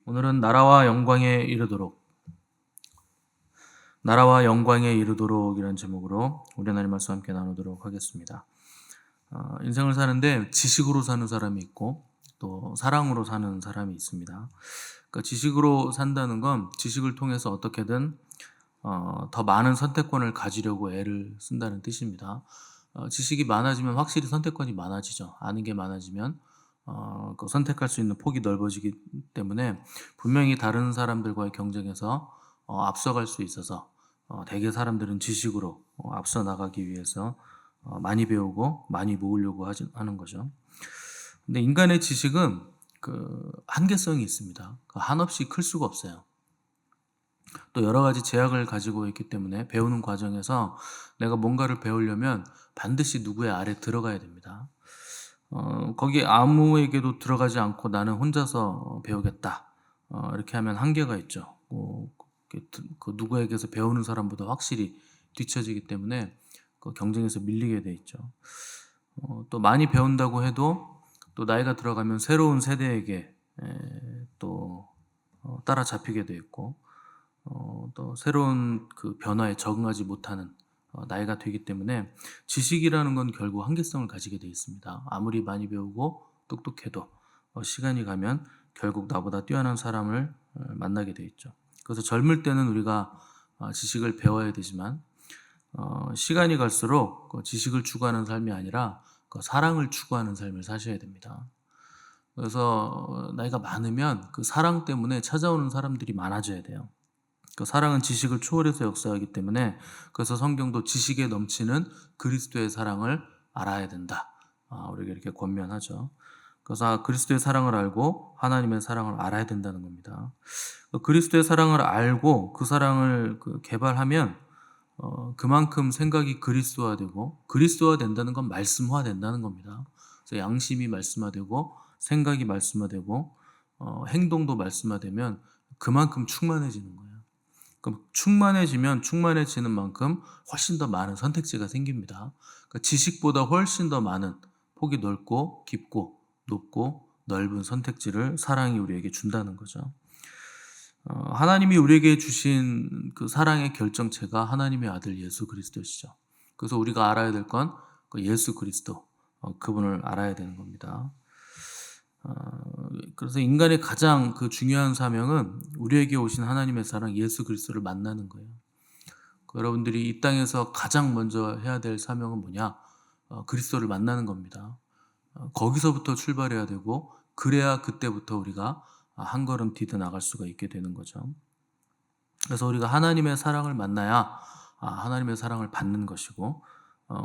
오늘은 나라와 영광에 이르도록이라는 제목으로 우리 하나님 말씀 함께 나누도록 하겠습니다. 인생을 사는데 지식으로 사는 사람이 있고 또 사랑으로 사는 사람이 있습니다. 그러니까 지식으로 산다는 건 지식을 통해서 어떻게든 더 많은 선택권을 가지려고 애를 쓴다는 뜻입니다. 지식이 많아지면 확실히 선택권이 많아지죠. 아는 게 많아지면 그 선택할 수 있는 폭이 넓어지기 때문에 분명히 다른 사람들과의 경쟁에서 앞서갈 수 있어서 대개 사람들은 지식으로 앞서 나가기 위해서 많이 배우고 많이 모으려고 하는 거죠. 근데 인간의 지식은 그 한계성이 있습니다. 한없이 클 수가 없어요. 또 여러 가지 제약을 가지고 있기 때문에 배우는 과정에서 내가 뭔가를 배우려면 반드시 누구의 아래 들어가야 됩니다. 거기 아무에게도 들어가지 않고 나는 혼자서 배우겠다. 이렇게 하면 한계가 있죠. 그 누구에게서 배우는 사람보다 확실히 뒤처지기 때문에 그 경쟁에서 밀리게 돼 있죠. 또 많이 배운다고 해도 또 나이가 들어가면 새로운 세대에게 또 따라잡히게 돼 있고 또 새로운 그 변화에 적응하지 못하는 나이가 되기 때문에 지식이라는 건 결국 한계성을 가지게 돼 있습니다. 아무리 많이 배우고 똑똑해도 시간이 가면 결국 나보다 뛰어난 사람을 만나게 돼 있죠. 그래서 젊을 때는 우리가 지식을 배워야 되지만 시간이 갈수록 지식을 추구하는 삶이 아니라 사랑을 추구하는 삶을 사셔야 됩니다. 그래서 나이가 많으면 그 사랑 때문에 찾아오는 사람들이 많아져야 돼요. 그 사랑은 지식을 초월해서 역사하기 때문에 그래서 성경도 지식에 넘치는 그리스도의 사랑을 알아야 된다. 우리에게 이렇게 권면하죠. 그래서 그리스도의 사랑을 알고 하나님의 사랑을 알아야 된다는 겁니다. 그리스도의 사랑을 알고 그 사랑을 개발하면 그만큼 생각이 그리스도화되고 그리스도화된다는 건 말씀화된다는 겁니다. 그래서 양심이 말씀화되고 생각이 말씀화되고 행동도 말씀화되면 그만큼 충만해지는 거예요. 그럼 충만해지면 충만해지는 만큼 훨씬 더 많은 선택지가 생깁니다. 그러니까 지식보다 훨씬 더 많은 폭이 넓고 깊고 높고 넓은 선택지를 사랑이 우리에게 준다는 거죠. 하나님이 우리에게 주신 그 사랑의 결정체가 하나님의 아들 예수 그리스도시죠. 그래서 우리가 알아야 될 건 예수 그리스도, 그분을 알아야 되는 겁니다. 그래서 인간의 가장 그 중요한 사명은 우리에게 오신 하나님의 사랑 예수 그리스도를 만나는 거예요. 여러분들이 이 땅에서 가장 먼저 해야 될 사명은 뭐냐? 그리스도를 만나는 겁니다. 거기서부터 출발해야 되고 그래야 그때부터 우리가 한 걸음 디뎌 나갈 수가 있게 되는 거죠. 그래서 우리가 하나님의 사랑을 만나야 하나님의 사랑을 받는 것이고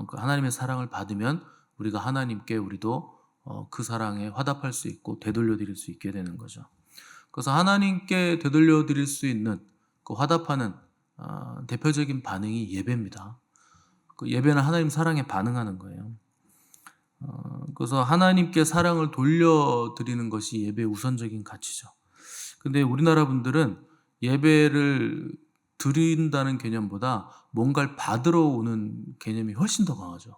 그 하나님의 사랑을 받으면 우리가 하나님께 우리도 그 사랑에 화답할 수 있고 되돌려 드릴 수 있게 되는 거죠. 그래서 하나님께 되돌려 드릴 수 있는 그 화답하는 대표적인 반응이 예배입니다. 그 예배는 하나님 사랑에 반응하는 거예요. 그래서 하나님께 사랑을 돌려드리는 것이 예배의 우선적인 가치죠. 근데 우리나라 분들은 예배를 드린다는 개념보다 뭔가를 받으러 오는 개념이 훨씬 더 강하죠.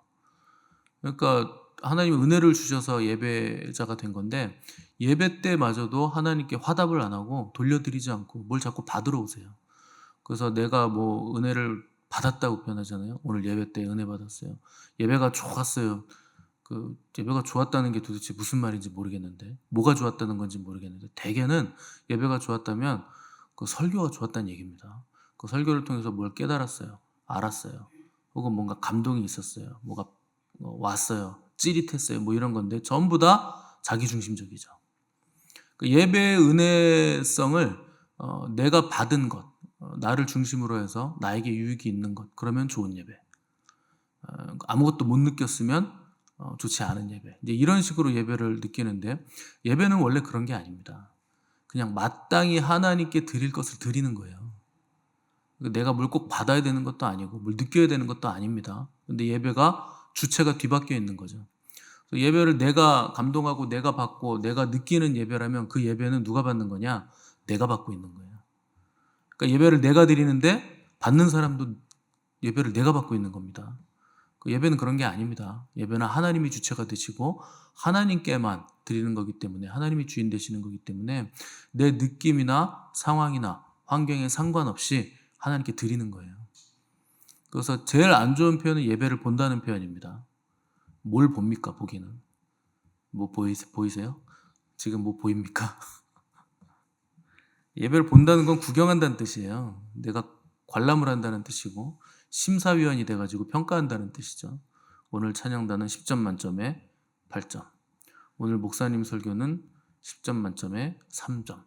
그러니까 하나님이 은혜를 주셔서 예배자가 된 건데 예배 때마저도 하나님께 화답을 안 하고 돌려드리지 않고 뭘 자꾸 받으러 오세요. 그래서 내가 뭐 은혜를 받았다고 표현하잖아요. 오늘 예배 때 은혜 받았어요. 예배가 좋았어요. 그 예배가 좋았다는 게 도대체 무슨 말인지 모르겠는데 뭐가 좋았다는 건지 모르겠는데 대개는 예배가 좋았다면 그 설교가 좋았다는 얘기입니다. 그 설교를 통해서 뭘 깨달았어요. 알았어요. 혹은 뭔가 감동이 있었어요. 뭐가 왔어요. 찌릿했어요. 뭐 이런 건데 전부 다 자기중심적이죠. 그 예배의 은혜성을 내가 받은 것, 나를 중심으로 해서 나에게 유익이 있는 것, 그러면 좋은 예배. 아무것도 못 느꼈으면 좋지 않은 예배. 이제 이런 식으로 예배를 느끼는데 예배는 원래 그런 게 아닙니다. 그냥 마땅히 하나님께 드릴 것을 드리는 거예요. 내가 뭘 꼭 받아야 되는 것도 아니고 뭘 느껴야 되는 것도 아닙니다. 근데 예배가 주체가 뒤바뀌어 있는 거죠. 예배를 내가 감동하고 내가 받고 내가 느끼는 예배라면 그 예배는 누가 받는 거냐? 내가 받고 있는 거예요. 그러니까 예배를 내가 드리는데 받는 사람도 예배를 내가 받고 있는 겁니다. 그 예배는 그런 게 아닙니다. 예배는 하나님이 주체가 되시고 하나님께만 드리는 거기 때문에, 하나님이 주인 되시는 거기 때문에 내 느낌이나 상황이나 환경에 상관없이 하나님께 드리는 거예요. 그래서 제일 안 좋은 표현은 예배를 본다는 표현입니다. 뭘 봅니까? 보기는 뭐 보이세요? 지금 뭐 보입니까? 예배를 본다는 건 구경한다는 뜻이에요. 내가 관람을 한다는 뜻이고 심사위원이 돼가지고 평가한다는 뜻이죠. 오늘 찬양단은 10점 만점에 8점, 오늘 목사님 설교는 10점 만점에 3점,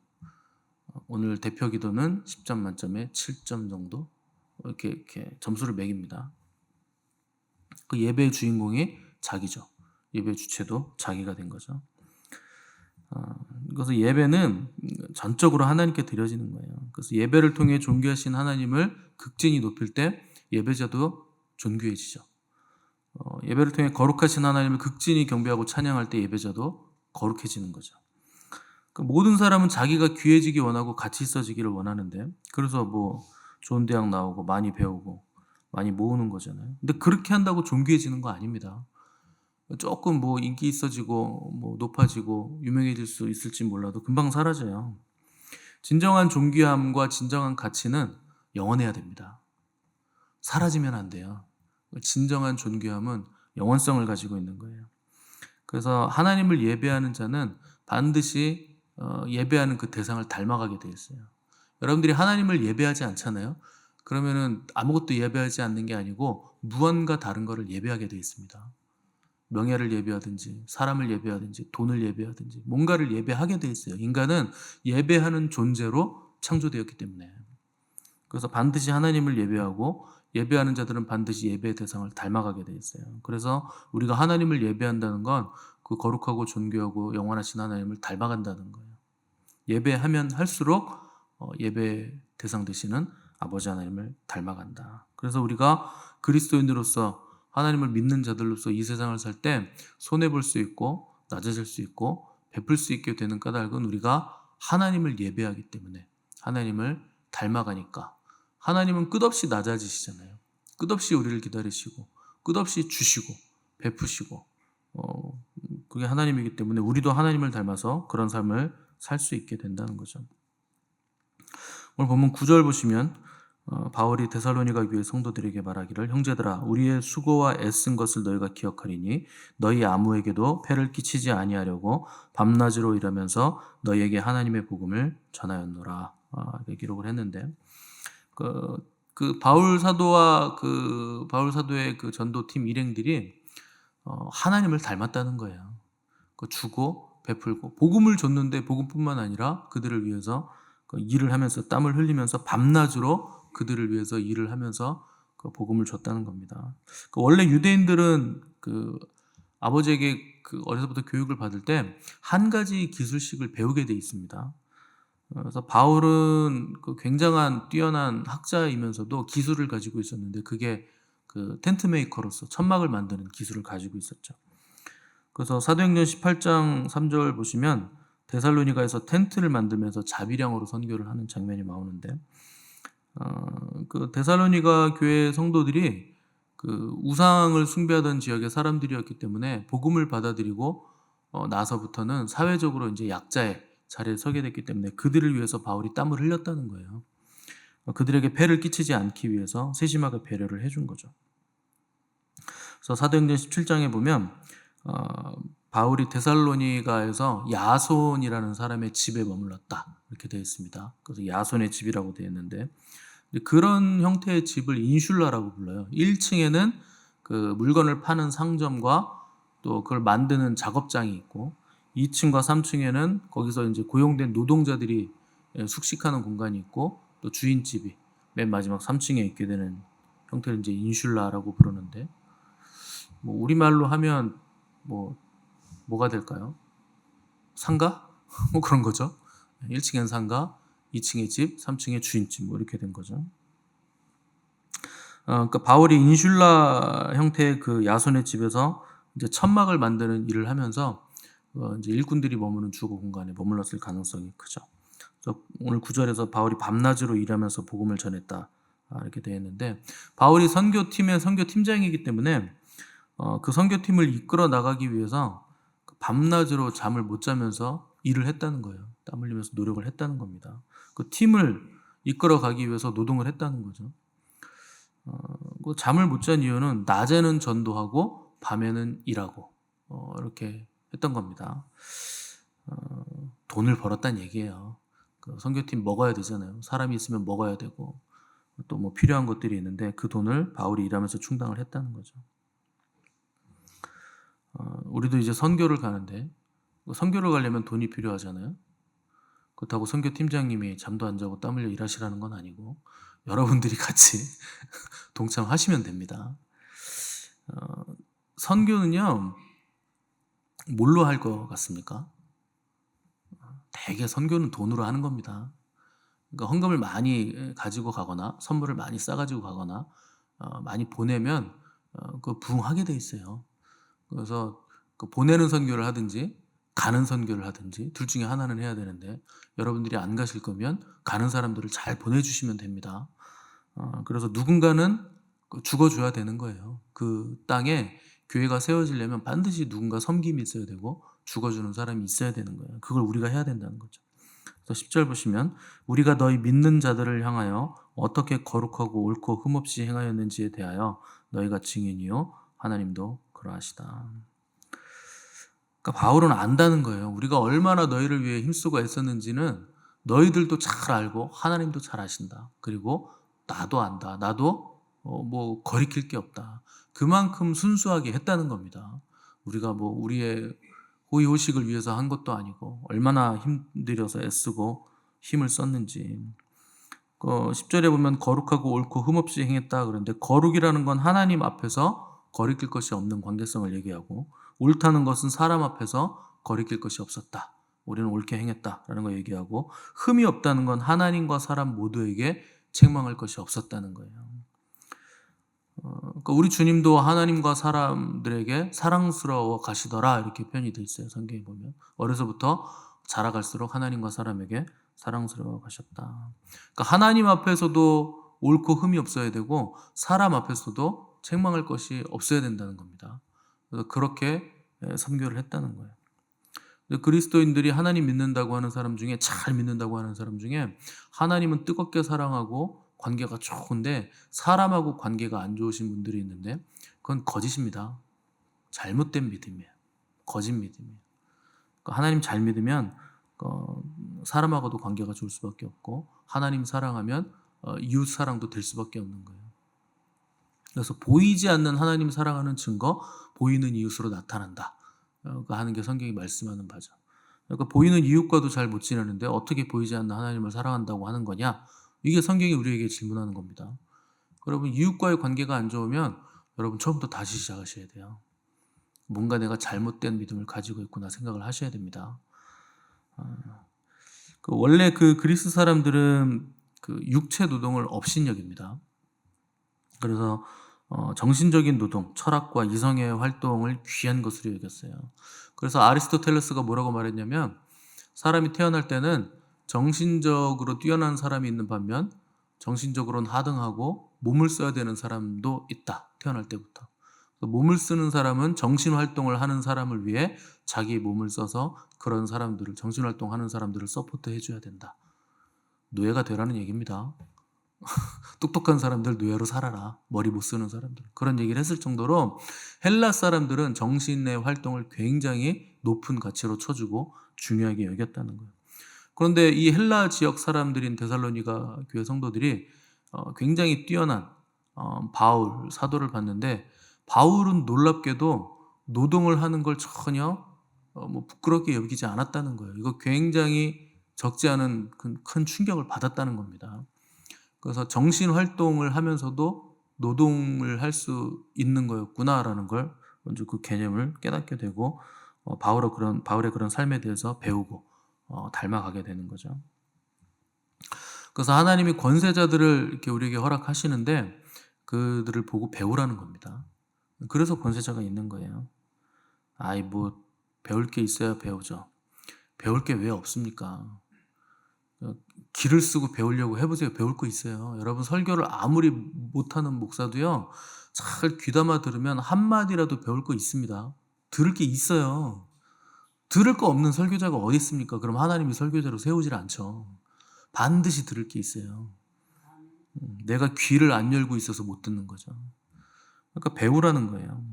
오늘 대표 기도는 10점 만점에 7점 정도, 이렇게 점수를 매깁니다. 그 예배의 주인공이 자기죠. 예배 주체도 자기가 된 거죠. 그래서 예배는 전적으로 하나님께 드려지는 거예요. 그래서 예배를 통해 존귀하신 하나님을 극진히 높일 때 예배자도 존귀해지죠. 예배를 통해 거룩하신 하나님을 극진히 경배하고 찬양할 때 예배자도 거룩해지는 거죠. 그러니까 모든 사람은 자기가 귀해지기 원하고 같이 있어지기를 원하는데, 그래서 뭐 좋은 대학 나오고 많이 배우고 많이 모으는 거잖아요. 근데 그렇게 한다고 존귀해지는 거 아닙니다. 조금 뭐 인기 있어지고 뭐 높아지고 유명해질 수 있을지 몰라도 금방 사라져요. 진정한 존귀함과 진정한 가치는 영원해야 됩니다. 사라지면 안 돼요. 진정한 존귀함은 영원성을 가지고 있는 거예요. 그래서 하나님을 예배하는 자는 반드시 예배하는 그 대상을 닮아가게 되어 있어요. 여러분들이 하나님을 예배하지 않잖아요. 그러면은 아무것도 예배하지 않는 게 아니고 무언가 다른 것을 예배하게 되어 있습니다. 명예를 예배하든지 사람을 예배하든지 돈을 예배하든지 뭔가를 예배하게 돼 있어요. 인간은 예배하는 존재로 창조되었기 때문에. 그래서 반드시 하나님을 예배하고 예배하는 자들은 반드시 예배의 대상을 닮아가게 돼 있어요. 그래서 우리가 하나님을 예배한다는 건 그 거룩하고 존귀하고 영원하신 하나님을 닮아간다는 거예요. 예배하면 할수록 예배 대상 되시는 아버지 하나님을 닮아간다. 그래서 우리가 그리스도인으로서 하나님을 믿는 자들로서 이 세상을 살 때 손해볼 수 있고 낮아질 수 있고 베풀 수 있게 되는 까닭은 우리가 하나님을 예배하기 때문에, 하나님을 닮아가니까. 하나님은 끝없이 낮아지시잖아요. 끝없이 우리를 기다리시고 끝없이 주시고 베푸시고 그게 하나님이기 때문에 우리도 하나님을 닮아서 그런 삶을 살 수 있게 된다는 거죠. 오늘 본문 9절 보시면 바울이 데살로니가 교회 성도들에게 말하기를, 형제들아 우리의 수고와 애쓴 것을 너희가 기억하리니 너희 아무에게도 폐를 끼치지 아니하려고 밤낮으로 일하면서 너희에게 하나님의 복음을 전하였노라. 이렇게 기록을 했는데, 그 바울 사도와 그 바울 사도의 그 전도팀 일행들이 하나님을 닮았다는 거예요. 주고 베풀고 복음을 줬는데 복음뿐만 아니라 그들을 위해서 일을 하면서 땀을 흘리면서 밤낮으로 그들을 위해서 일을 하면서 그 복음을 줬다는 겁니다. 원래 유대인들은 그 아버지에게 그 어려서부터 교육을 받을 때 한 가지 기술식을 배우게 돼 있습니다. 그래서 바울은 그 굉장한 뛰어난 학자이면서도 기술을 가지고 있었는데, 그게 그 텐트 메이커로서 천막을 만드는 기술을 가지고 있었죠. 그래서 사도행전 18장 3절 보시면 데살로니가에서 텐트를 만들면서 자비량으로 선교를 하는 장면이 나오는데, 그 데살로니가 교회 성도들이 그 우상을 숭배하던 지역의 사람들이었기 때문에 복음을 받아들이고 나서부터는 사회적으로 이제 약자의 자리에 서게 됐기 때문에 그들을 위해서 바울이 땀을 흘렸다는 거예요. 그들에게 폐를 끼치지 않기 위해서 세심하게 배려를 해준 거죠. 그래서 사도행전 17장에 보면 바울이 데살로니가에서 야손이라는 사람의 집에 머물렀다 이렇게 되어 있습니다. 그래서 야손의 집이라고 되어 있는데, 그런 형태의 집을 인슐라라고 불러요. 1층에는 그 물건을 파는 상점과 또 그걸 만드는 작업장이 있고, 2층과 3층에는 거기서 이제 고용된 노동자들이 숙식하는 공간이 있고, 또 주인집이 맨 마지막 3층에 있게 되는 형태를 이제 인슐라라고 부르는데, 뭐 우리말로 하면 뭐가 될까요? 상가? 뭐 그런 거죠. 1층엔 상가, 2층에 집, 3층에 주인집, 뭐 이렇게 된 거죠. 그러니까 바울이 인슐라 형태의 그 야손의 집에서 이제 천막을 만드는 일을 하면서 이제 일꾼들이 머무는 주거 공간에 머물렀을 가능성이 크죠. 그래서 오늘 9절에서 바울이 밤낮으로 일하면서 복음을 전했다 이렇게 되어 있는데, 바울이 선교팀의 선교팀장이기 때문에 그 선교팀을 이끌어 나가기 위해서 밤낮으로 잠을 못 자면서 일을 했다는 거예요. 땀 흘리면서 노력을 했다는 겁니다. 그 팀을 이끌어 가기 위해서 노동을 했다는 거죠. 그 잠을 못 잔 이유는 낮에는 전도하고 밤에는 일하고 이렇게 했던 겁니다. 돈을 벌었다는 얘기예요. 그 선교팀 먹어야 되잖아요. 사람이 있으면 먹어야 되고 또 뭐 필요한 것들이 있는데 그 돈을 바울이 일하면서 충당을 했다는 거죠. 우리도 이제 선교를 가는데 선교를 가려면 돈이 필요하잖아요. 그렇다고 선교 팀장님이 잠도 안 자고 땀 흘려 일하시라는 건 아니고 여러분들이 같이 동참하시면 됩니다. 선교는요, 뭘로 할 것 같습니까? 대개 선교는 돈으로 하는 겁니다. 그러니까 헌금을 많이 가지고 가거나 선물을 많이 싸가지고 가거나 많이 보내면 그 부응하게 돼 있어요. 그래서 그 보내는 선교를 하든지 가는 선교를 하든지 둘 중에 하나는 해야 되는데 여러분들이 안 가실 거면 가는 사람들을 잘 보내주시면 됩니다. 그래서 누군가는 죽어줘야 되는 거예요. 그 땅에 교회가 세워지려면 반드시 누군가 섬김이 있어야 되고 죽어주는 사람이 있어야 되는 거예요. 그걸 우리가 해야 된다는 거죠. 그래서 10절 보시면 우리가 너희 믿는 자들을 향하여 어떻게 거룩하고 옳고 흠없이 행하였는지에 대하여 너희가 증인이요 하나님도 그러하시다. 그러니까 바울은 안다는 거예요. 우리가 얼마나 너희를 위해 힘쓰고 애썼는지는 너희들도 잘 알고 하나님도 잘 아신다. 그리고 나도 안다. 나도 뭐 거리낄 게 없다. 그만큼 순수하게 했다는 겁니다. 우리가 뭐 우리의 호의호식을 위해서 한 것도 아니고 얼마나 힘들여서 애쓰고 힘을 썼는지. 10절에 보면 거룩하고 옳고 흠없이 행했다 그러는데 거룩이라는 건 하나님 앞에서 거리낄 것이 없는 관계성을 얘기하고 옳다는 것은 사람 앞에서 거리낄 것이 없었다. 우리는 옳게 행했다라는 걸 얘기하고 흠이 없다는 건 하나님과 사람 모두에게 책망할 것이 없었다는 거예요. 그러니까 우리 주님도 하나님과 사람들에게 사랑스러워 가시더라 이렇게 표현이 돼 있어요. 성경에 보면 어려서부터 자라갈수록 하나님과 사람에게 사랑스러워 가셨다. 그러니까 하나님 앞에서도 옳고 흠이 없어야 되고 사람 앞에서도 책망할 것이 없어야 된다는 겁니다. 그래서 그렇게 선교를 했다는 거예요. 그리스도인들이 하나님 믿는다고 하는 사람 중에 잘 믿는다고 하는 사람 중에 하나님은 뜨겁게 사랑하고 관계가 좋은데 사람하고 관계가 안 좋으신 분들이 있는데 그건 거짓입니다. 잘못된 믿음이에요. 거짓 믿음이에요. 그러니까 하나님 잘 믿으면 사람하고도 관계가 좋을 수밖에 없고 하나님 사랑하면 이웃 사랑도 될 수밖에 없는 거예요. 그래서 보이지 않는 하나님 사랑하는 증거 보이는 이웃으로 나타난다 하는 게 성경이 말씀하는 바죠. 그러니까 보이는 이웃과도 잘 못 지내는데 어떻게 보이지 않는 하나님을 사랑한다고 하는 거냐? 이게 성경이 우리에게 질문하는 겁니다. 여러분 이웃과의 관계가 안 좋으면 여러분 처음부터 다시 시작하셔야 돼요. 뭔가 내가 잘못된 믿음을 가지고 있구나 생각을 하셔야 됩니다. 원래 그 그리스 사람들은 그 육체 노동을 업신여깁니다. 그래서 정신적인 노동, 철학과 이성의 활동을 귀한 것으로 여겼어요. 그래서 아리스토텔레스가 뭐라고 말했냐면 사람이 태어날 때는 정신적으로 뛰어난 사람이 있는 반면 정신적으로는 하등하고 몸을 써야 되는 사람도 있다. 태어날 때부터. 몸을 쓰는 사람은 정신활동을 하는 사람을 위해 자기 몸을 써서 그런 사람들을 정신활동하는 사람들을 서포트 해줘야 된다. 노예가 되라는 얘기입니다. 똑똑한 사람들 노예로 살아라. 머리 못 쓰는 사람들. 그런 얘기를 했을 정도로 헬라 사람들은 정신의 활동을 굉장히 높은 가치로 쳐주고 중요하게 여겼다는 거예요. 그런데 이 헬라 지역 사람들인 데살로니가 교회 성도들이 굉장히 뛰어난 바울 사도를 봤는데 바울은 놀랍게도 노동을 하는 걸 전혀 뭐 부끄럽게 여기지 않았다는 거예요. 이거 굉장히 적지 않은 큰 충격을 받았다는 겁니다. 그래서 정신 활동을 하면서도 노동을 할 수 있는 거였구나라는 걸 먼저 그 개념을 깨닫게 되고 바울의 그런 삶에 대해서 배우고 닮아가게 되는 거죠. 그래서 하나님이 권세자들을 이렇게 우리에게 허락하시는데 그들을 보고 배우라는 겁니다. 그래서 권세자가 있는 거예요. 뭐 배울 게 있어야 배우죠. 배울 게 왜 없습니까? 어, 기를 쓰고 배우려고 해보세요. 배울 거 있어요. 여러분 설교를 아무리 못하는 목사도요. 잘 귀담아 들으면 한마디라도 배울 거 있습니다. 들을 게 있어요. 들을 거 없는 설교자가 어디 있습니까? 그럼 하나님이 설교자로 세우질 않죠. 반드시 들을 게 있어요. 내가 귀를 안 열고 있어서 못 듣는 거죠. 그러니까 배우라는 거예요.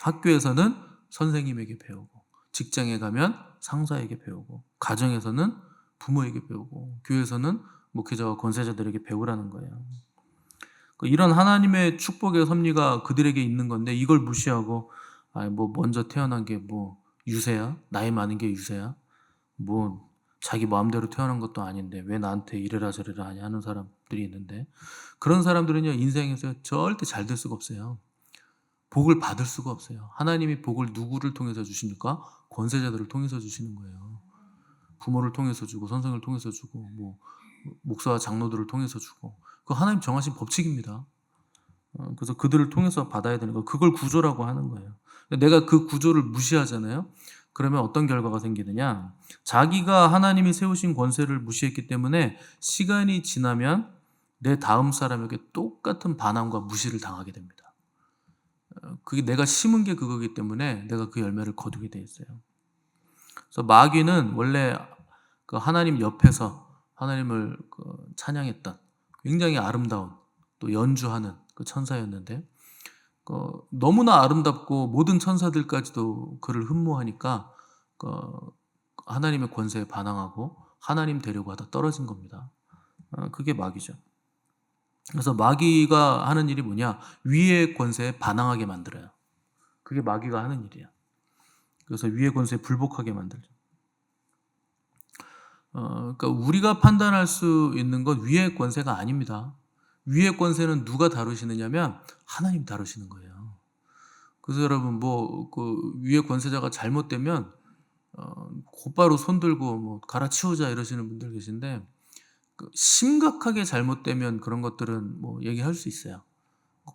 학교에서는 선생님에게 배우고, 직장에 가면 상사에게 배우고, 가정에서는 부모에게 배우고, 교회에서는 목회자와 권세자들에게 배우라는 거예요. 이런 하나님의 축복의 섭리가 그들에게 있는 건데 이걸 무시하고 뭐 먼저 태어난 게 뭐 유세야? 나이 많은 게 유세야? 뭐 자기 마음대로 태어난 것도 아닌데 왜 나한테 이래라 저래라 하냐 하는 사람들이 있는데 그런 사람들은요 인생에서 절대 잘 될 수가 없어요. 복을 받을 수가 없어요. 하나님이 복을 누구를 통해서 주십니까? 권세자들을 통해서 주시는 거예요. 부모를 통해서 주고 선생을 통해서 주고 뭐 목사와 장로들을 통해서 주고 그 하나님 정하신 법칙입니다. 그래서 그들을 통해서 받아야 되는 거 그걸 구조라고 하는 거예요. 내가 그 구조를 무시하잖아요. 그러면 어떤 결과가 생기느냐? 자기가 하나님이 세우신 권세를 무시했기 때문에 시간이 지나면 내 다음 사람에게 똑같은 반항과 무시를 당하게 됩니다. 그게 내가 심은 게 그거기 때문에 내가 그 열매를 거두게 돼 있어요. 그래서 마귀는 원래 그 하나님 옆에서 하나님을 찬양했던 굉장히 아름다운 또 연주하는 그 천사였는데 너무나 아름답고 모든 천사들까지도 그를 흠모하니까 하나님의 권세에 반항하고 하나님 되려고 하다 떨어진 겁니다. 그게 마귀죠. 그래서 마귀가 하는 일이 뭐냐? 위의 권세에 반항하게 만들어요. 그게 마귀가 하는 일이야. 그래서 위의 권세에 불복하게 만들죠. 그러니까 우리가 판단할 수 있는 건 위의 권세가 아닙니다. 위의 권세는 누가 다루시느냐면 하나님 다루시는 거예요. 그래서 여러분 그 위의 권세자가 잘못되면 곧바로 손들고 뭐 갈아치우자 이러시는 분들 계신데 심각하게 잘못되면 그런 것들은 뭐 얘기할 수 있어요.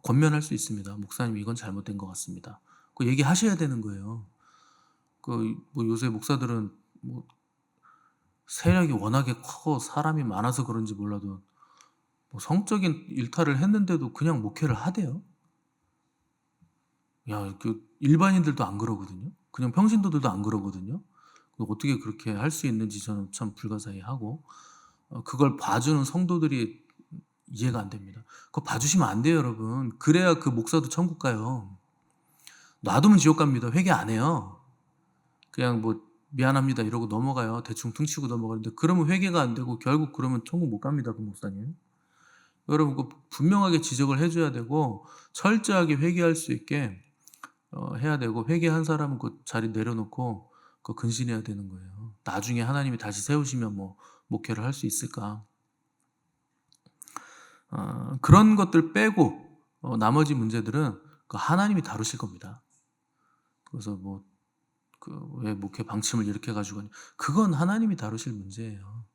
권면할 수 있습니다. 목사님 이건 잘못된 것 같습니다. 그 얘기하셔야 되는 거예요. 뭐 요새 목사들은 뭐 세력이 워낙에 커 사람이 많아서 그런지 몰라도 뭐 성적인 일탈을 했는데도 그냥 목회를 하대요. 야, 그 일반인들도 안 그러거든요. 그냥 평신도들도 안 그러거든요. 어떻게 그렇게 할 수 있는지 저는 참 불가사의하고 그걸 봐주는 성도들이 이해가 안 됩니다. 그거 봐주시면 안 돼요, 여러분. 그래야 그 목사도 천국 가요. 놔두면 지옥 갑니다. 회개 안 해요. 그냥 뭐 미안합니다 이러고 넘어가요. 대충 퉁치고 넘어가는데 그러면 회개가 안 되고 결국 그러면 천국 못 갑니다. 그 목사님. 여러분 그 분명하게 지적을 해줘야 되고 철저하게 회개할 수 있게 해야 되고 회개한 사람은 그 자리 내려놓고 그 근신해야 되는 거예요. 나중에 하나님이 다시 세우시면 뭐 목회를 할 수 있을까? 그런 것들 빼고 나머지 문제들은 그 하나님이 다루실 겁니다. 그래서 뭐 왜 목회 방침을 이렇게 가지고 그건 하나님이 다루실 문제예요.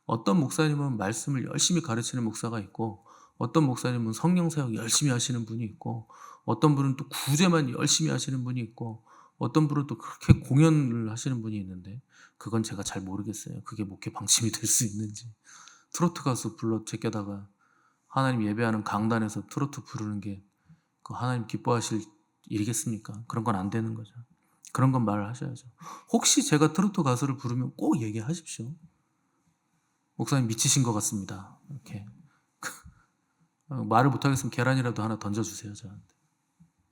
어떤 목사님은 말씀을 열심히 가르치는 목사가 있고 어떤 목사님은 성령 사역 열심히 하시는 분이 있고 어떤 분은 또 구제만 열심히 하시는 분이 있고 어떤 분은 또 그렇게 공연을 하시는 분이 있는데 그건 제가 잘 모르겠어요. 그게 목회 방침이 될 수 있는지. 트로트 가수 불러 제껴다가 하나님 예배하는 강단에서 트로트 부르는 게 그 하나님 기뻐하실 일이겠습니까? 그런 건 안 되는 거죠. 그런 건 말을 하셔야죠. 혹시 제가 트로트 가수를 부르면 꼭 얘기하십시오. 목사님 미치신 것 같습니다. 이렇게 말을 못하겠으면 계란이라도 하나 던져주세요 저한테.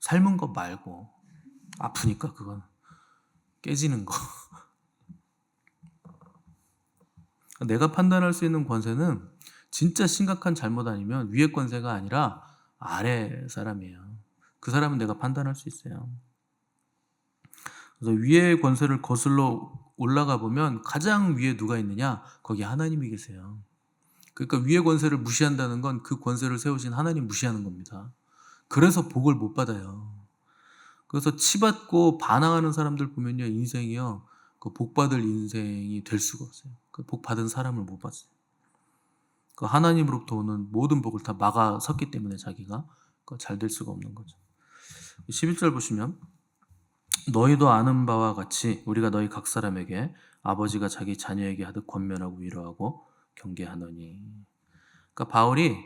삶은 거 말고 아프니까 그건 깨지는 거. 내가 판단할 수 있는 권세는 진짜 심각한 잘못 아니면 위의 권세가 아니라 아래 사람이에요. 그 사람은 내가 판단할 수 있어요. 그래서 위의 권세를 거슬러 올라가 보면 가장 위에 누가 있느냐? 거기 하나님이 계세요. 그러니까 위의 권세를 무시한다는 건 그 권세를 세우신 하나님 무시하는 겁니다. 그래서 복을 못 받아요. 그래서 치받고 반항하는 사람들 보면요, 인생이요, 그 복 받을 인생이 될 수가 없어요. 그 복 받은 사람을 못 봤어요. 그 하나님으로부터 오는 모든 복을 다 막아섰기 때문에 자기가 잘 될 수가 없는 거죠. 11절 보시면 너희도 아는 바와 같이 우리가 너희 각 사람에게 아버지가 자기 자녀에게 하듯 권면하고 위로하고 경계하노니. 그러니까 바울이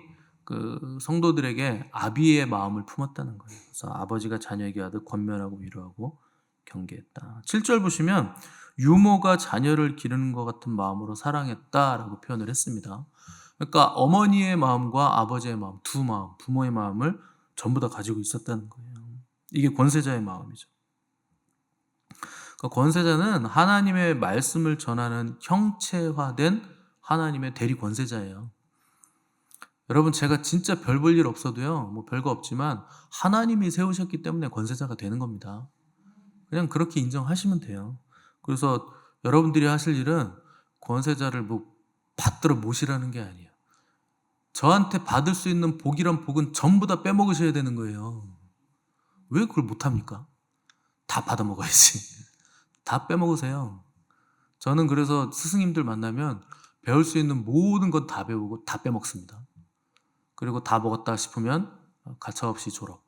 그 성도들에게 아비의 마음을 품었다는 거예요. 그래서 아버지가 자녀에게 하듯 권면하고 위로하고 경계했다. 7절 보시면 유모가 자녀를 기르는 것 같은 마음으로 사랑했다라고 표현을 했습니다. 그러니까 어머니의 마음과 아버지의 마음, 두 마음, 부모의 마음을 전부 다 가지고 있었다는 거예요. 이게 권세자의 마음이죠. 그러니까 권세자는 하나님의 말씀을 전하는 형체화된 하나님의 대리 권세자예요. 여러분, 제가 진짜 별 볼 일 없어도요, 뭐 별거 없지만 하나님이 세우셨기 때문에 권세자가 되는 겁니다. 그냥 그렇게 인정하시면 돼요. 그래서 여러분들이 하실 일은 권세자를 뭐 받들어 모시라는 게 아니에요. 저한테 받을 수 있는 복이란 복은 전부 다 빼먹으셔야 되는 거예요. 왜 그걸 못합니까? 다 받아 먹어야지. 다 빼먹으세요. 저는 그래서 스승님들 만나면 배울 수 있는 모든 건 다 배우고 다 빼먹습니다. 그리고 다 먹었다 싶으면 가차없이 졸업.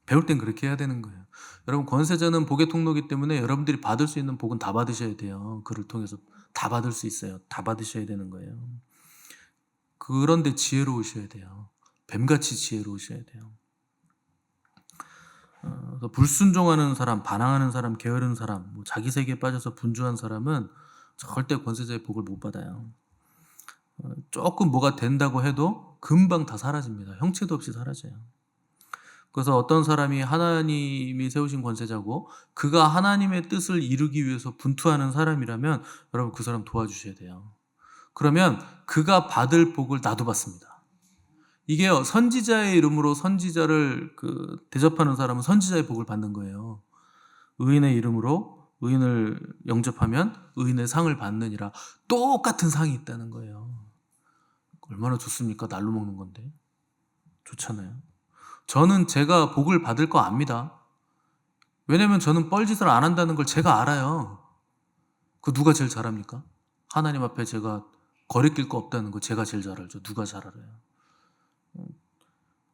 배울 땐 그렇게 해야 되는 거예요. 여러분, 권세자는 복의 통로이기 때문에 여러분들이 받을 수 있는 복은 다 받으셔야 돼요. 그를 통해서 다 받을 수 있어요. 다 받으셔야 되는 거예요. 그런데 지혜로우셔야 돼요. 뱀같이 지혜로우셔야 돼요. 불순종하는 사람, 반항하는 사람, 게으른 사람, 뭐 자기 세계에 빠져서 분주한 사람은 절대 권세자의 복을 못 받아요. 조금 뭐가 된다고 해도 금방 다 사라집니다. 형체도 없이 사라져요. 그래서 어떤 사람이 하나님이 세우신 권세자고 그가 하나님의 뜻을 이루기 위해서 분투하는 사람이라면 여러분, 그 사람 도와주셔야 돼요. 그러면 그가 받을 복을 나도 받습니다. 이게요, 선지자의 이름으로 선지자를 대접하는 사람은 선지자의 복을 받는 거예요. 의인의 이름으로 의인을 영접하면 의인의 상을 받느니라. 똑같은 상이 있다는 거예요. 얼마나 좋습니까? 날로 먹는 건데. 좋잖아요. 저는 제가 복을 받을 거 압니다. 왜냐면 저는 뻘짓을 안 한다는 걸 제가 알아요. 그 누가 제일 잘합니까? 하나님 앞에 제가 거리낄 거 없다는 거 제가 제일 잘 알죠. 누가 잘 알아요?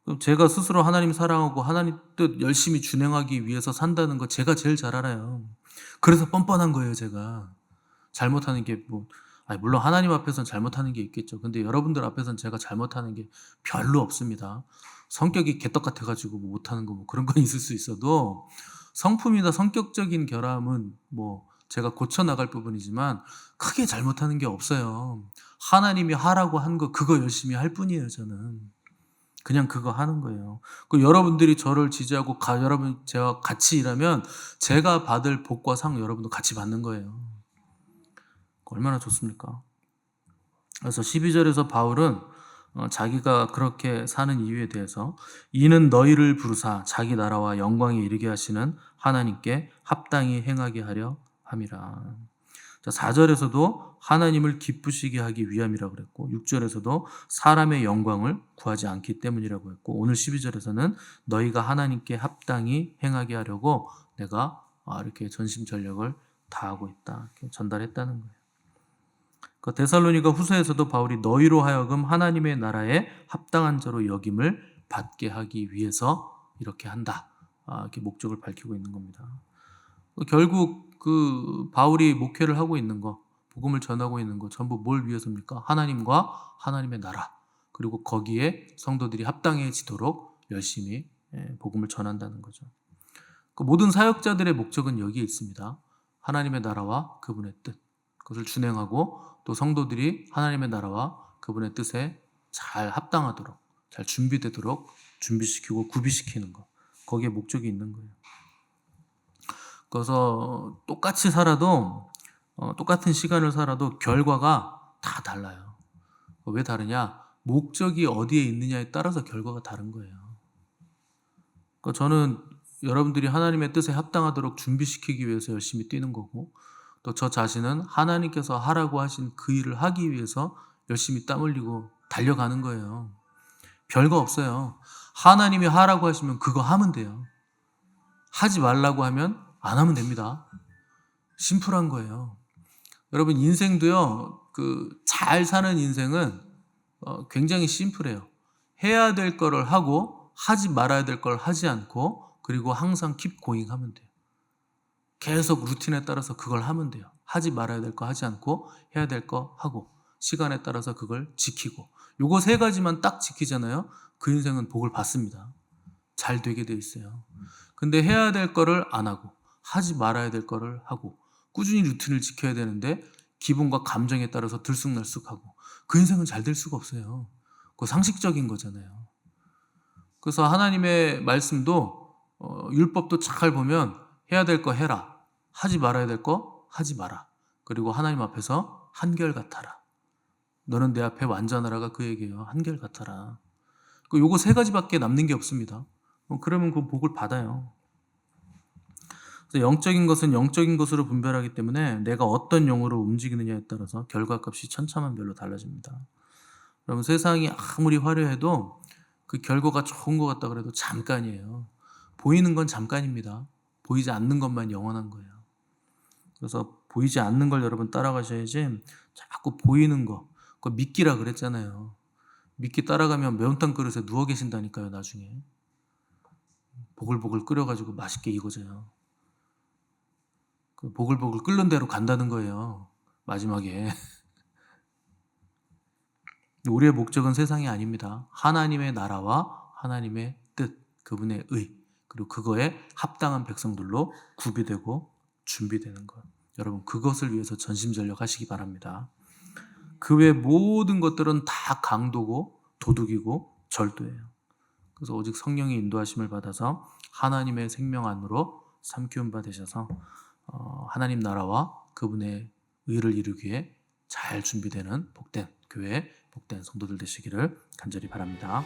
그럼 제가 스스로 하나님 사랑하고 하나님 뜻 열심히 준행하기 위해서 산다는 거 제가 제일 잘 알아요. 그래서 뻔뻔한 거예요, 제가. 잘못하는 게 물론 하나님 앞에서는 잘못하는 게 있겠죠. 근데 여러분들 앞에서는 제가 잘못하는 게 별로 없습니다. 성격이 개떡 같아가지고 못하는 거 그런 건 있을 수 있어도 성품이나 성격적인 결함은 제가 고쳐나갈 부분이지만 크게 잘못하는 게 없어요. 하나님이 하라고 한 거 그거 열심히 할 뿐이에요. 저는 그냥 그거 하는 거예요. 여러분들이 저를 지지하고 여러분 제가 같이 일하면 제가 받을 복과 상 여러분도 같이 받는 거예요. 얼마나 좋습니까? 그래서 12절에서 바울은 자기가 그렇게 사는 이유에 대해서 이는 너희를 부르사 자기 나라와 영광에 이르게 하시는 하나님께 합당히 행하게 하려 함이라. 4절에서도 하나님을 기쁘시게 하기 위함이라고 그랬고 6절에서도 사람의 영광을 구하지 않기 때문이라고 했고 오늘 12절에서는 너희가 하나님께 합당히 행하게 하려고 내가 이렇게 전심전력을 다하고 있다 이렇게 전달했다는 거예요. 데살로니가 후서에서도 바울이 너희로 하여금 하나님의 나라에 합당한 자로 여김을 받게 하기 위해서 이렇게 한다. 이렇게 목적을 밝히고 있는 겁니다. 결국 바울이 목회를 하고 있는 거, 복음을 전하고 있는 거 전부 뭘 위해서입니까? 하나님과 하나님의 나라, 그리고 거기에 성도들이 합당해지도록 열심히 복음을 전한다는 거죠. 모든 사역자들의 목적은 여기에 있습니다. 하나님의 나라와 그분의 뜻, 그것을 준행하고 또 성도들이 하나님의 나라와 그분의 뜻에 잘 합당하도록, 잘 준비되도록 준비시키고 구비시키는 것, 거기에 목적이 있는 거예요. 그래서 똑같이 살아도 똑같은 시간을 살아도 결과가 다 달라요. 왜 다르냐? 목적이 어디에 있느냐에 따라서 결과가 다른 거예요. 저는 여러분들이 하나님의 뜻에 합당하도록 준비시키기 위해서 열심히 뛰는 거고 또 저 자신은 하나님께서 하라고 하신 그 일을 하기 위해서 열심히 땀 흘리고 달려가는 거예요. 별거 없어요. 하나님이 하라고 하시면 그거 하면 돼요. 하지 말라고 하면 안 하면 됩니다. 심플한 거예요. 여러분, 인생도요, 잘 사는 인생은 굉장히 심플해요. 해야 될 거를 하고 하지 말아야 될 걸 하지 않고 그리고 항상 keep going 하면 돼요. 계속 루틴에 따라서 그걸 하면 돼요. 하지 말아야 될 거 하지 않고 해야 될 거 하고 시간에 따라서 그걸 지키고 요거 세 가지만 딱 지키잖아요. 그 인생은 복을 받습니다. 잘 되게 돼 있어요. 근데 해야 될 거를 안 하고 하지 말아야 될 거를 하고 꾸준히 루틴을 지켜야 되는데 기분과 감정에 따라서 들쑥날쑥하고 그 인생은 잘 될 수가 없어요. 그거 상식적인 거잖아요. 그래서 하나님의 말씀도 율법도 잘 보면 해야 될 거 해라. 하지 말아야 될 거 하지 마라. 그리고 하나님 앞에서 한결같아라. 너는 내 앞에 완전하라가 그 얘기예요. 한결같아라. 요거 세 가지밖에 남는 게 없습니다. 그러면 그 복을 받아요. 그래서 영적인 것은 영적인 것으로 분별하기 때문에 내가 어떤 영으로 움직이느냐에 따라서 결과값이 천차만별로 달라집니다. 여러분 세상이 아무리 화려해도 그 결과가 좋은 것 같다 그래도 잠깐이에요. 보이는 건 잠깐입니다. 보이지 않는 것만 영원한 거예요. 그래서 보이지 않는 걸 여러분 따라가셔야지 자꾸 보이는 거 그거 미끼라 그랬잖아요. 미끼 따라가면 매운탕 그릇에 누워 계신다니까요. 나중에 보글보글 끓여가지고 맛있게 익어져요. 그 보글보글 끓는 대로 간다는 거예요. 마지막에 우리의 목적은 세상이 아닙니다. 하나님의 나라와 하나님의 뜻, 그분의 의, 그리고 그거에 합당한 백성들로 구비되고 준비되는 것. 여러분 그것을 위해서 전심전력 하시기 바랍니다. 그 외 모든 것들은 다 강도고 도둑이고 절도예요. 그래서 오직 성령의 인도하심을 받아서 하나님의 생명 안으로 삼키운 바 되셔서 하나님 나라와 그분의 의를 이루기에 잘 준비되는 복된 교회, 복된 성도들 되시기를 간절히 바랍니다.